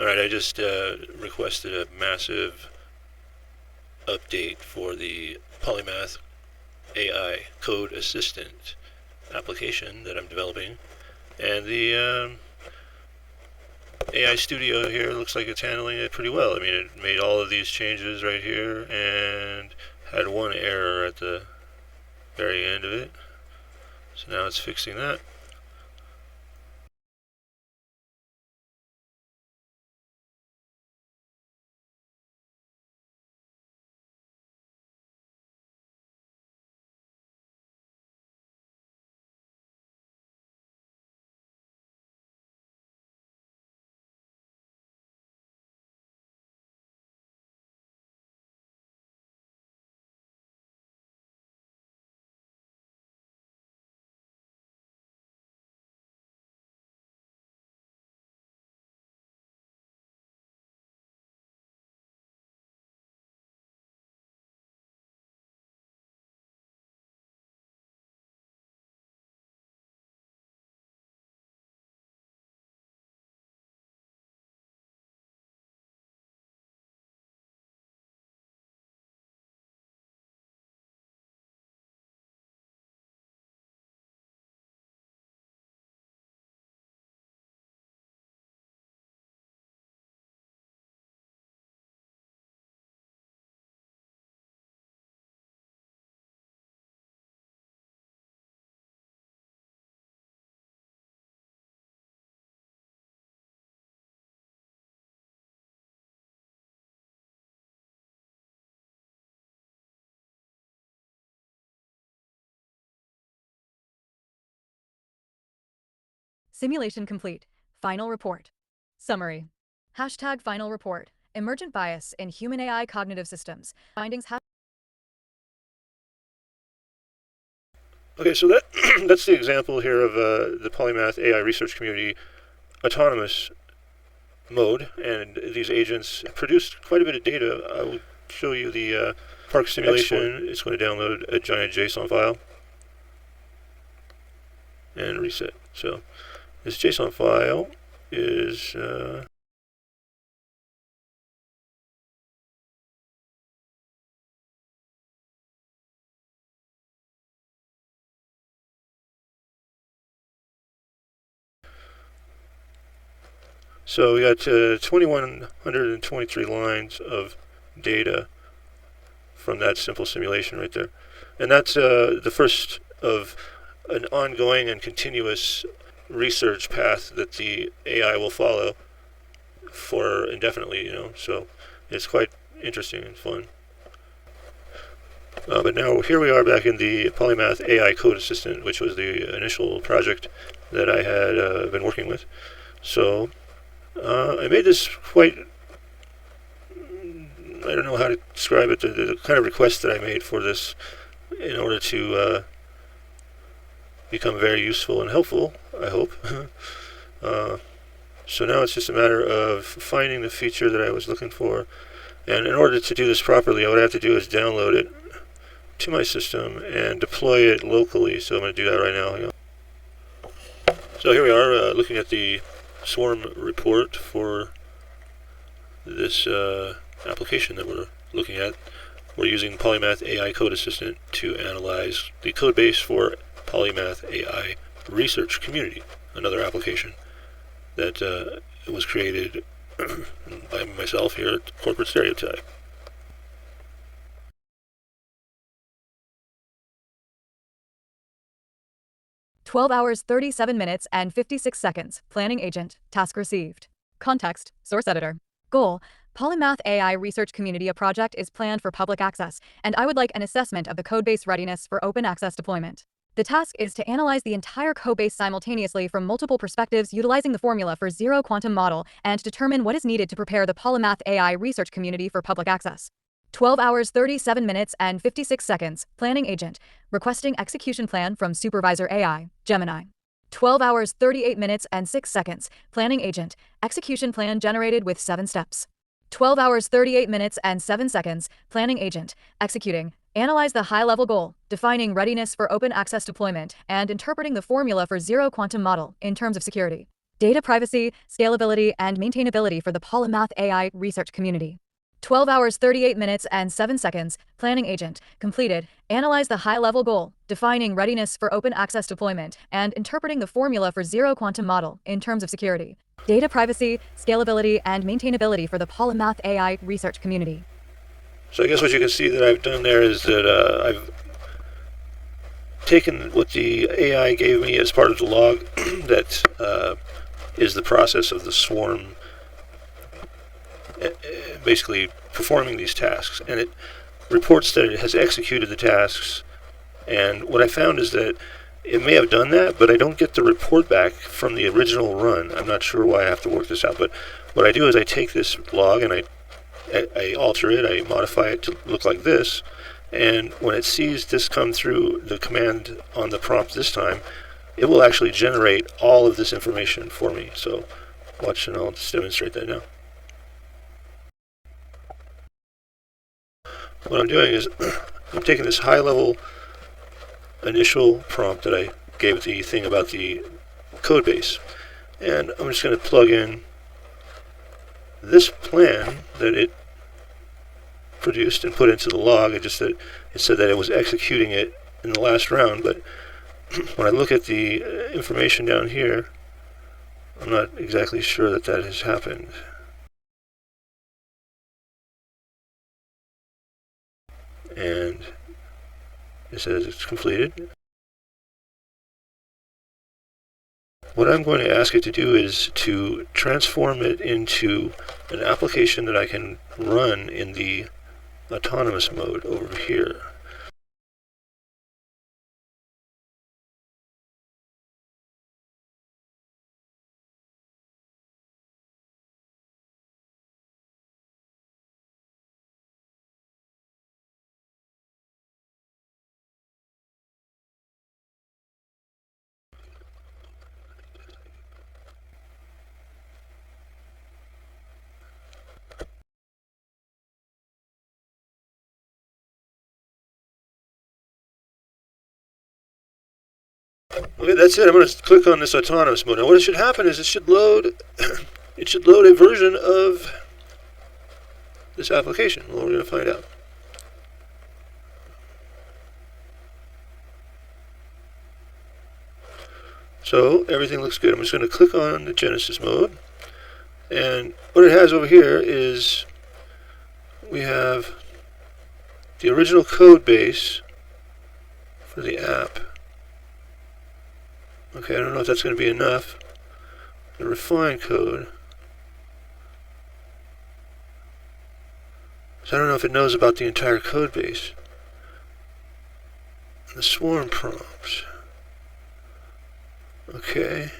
Alright, I just requested a massive update for the Polymath AI Code Assistant application that I'm developing. And the AI Studio here looks like it's handling it pretty well. I mean, it made all of these changes right here and had one error at the very end of it. So now it's fixing that. Simulation complete. Final report. Summary. Hashtag final report. Emergent bias in human AI cognitive systems. Findings. Okay, so that's the example here of the Polymath AI research community autonomous mode, and these agents produced quite a bit of data. I will show you the park simulation. Excellent. It's going to download a giant JSON file and reset. So this JSON file is so we got 2,123 lines of data from that simple simulation right there. And that's the first of an ongoing and continuous research path that the AI will follow for indefinitely, so it's quite interesting and fun. But now here we are back in the Polymath AI Code Assistant, which was the initial project that I had been working with. So I made this quite, I don't know how to describe it, the kind of request that I made for this in order to become very useful and helpful, I hope. So now it's just a matter of finding the feature that I was looking for. And in order to do this properly, what I have to do is download it to my system and deploy it locally. So I'm going to do that right now. So here we are looking at the swarm report for this application that we're looking at. We're using Polymath AI Code Assistant to analyze the code base for Polymath AI Research Community, another application that was created by myself here at Corporate Stereotype. "12 hours, 37 minutes, and 56 seconds. Planning agent. Task received. Context. Source editor. Goal. Polymath AI Research Community. A project is planned for public access, and I would like an assessment of the codebase readiness for open access deployment. The task is to analyze the entire codebase simultaneously from multiple perspectives utilizing the formula for zero quantum model and determine what is needed to prepare the Polymath AI Research Community for public access. 12 hours, 37 minutes, and 56 seconds. Planning agent. Requesting execution plan from Supervisor AI, Gemini. 12 hours, 38 minutes, and 6 seconds. Planning agent. Execution plan generated with 7 steps. 12 hours, 38 minutes, and 7 seconds. Planning agent. Executing. Analyze the high-level goal, defining readiness for open access deployment, and interpreting the formula for zero quantum model in terms of security. Data privacy, scalability, and maintainability for the Polymath AI research community. 12 hours 38 minutes and 7 seconds, planning agent, completed, analyze the high-level goal, defining readiness for open access deployment, and interpreting the formula for zero quantum model in terms of security. Data privacy, scalability, and maintainability for the Polymath AI research community. So I guess what you can see that I've done there is that I've taken what the AI gave me as part of the log that is the process of the swarm basically performing these tasks, and it reports that it has executed the tasks. And what I found is that it may have done that, but I don't get the report back from the original run. I'm not sure why I have to work this out, but what I do is I take this log and I alter it, I modify it to look like this, and when it sees this come through the command on the prompt this time, it will actually generate all of this information for me. So watch, and I'll just demonstrate that now. What I'm doing is I'm taking this high-level initial prompt that I gave the thing about the code base, and I'm just going to plug in this plan that it produced and put into the log. It said that it was executing it in the last round, but when I look at the information down here, I'm not exactly sure that that has happened. And it says it's completed. What I'm going to ask it to do is to transform it into an application that I can run in the autonomous mode over here. Okay, that's it. I'm going to click on this autonomous mode. Now what should happen is it should load it should load a version of this application. Well, we're going to find out. So everything looks good. I'm just going to click on the Genesis mode, and what it has over here is we have the original code base for the app. Okay, I don't know if that's going to be enough. The refined code. So I don't know if it knows about the entire code base. The swarm prompts. Okay.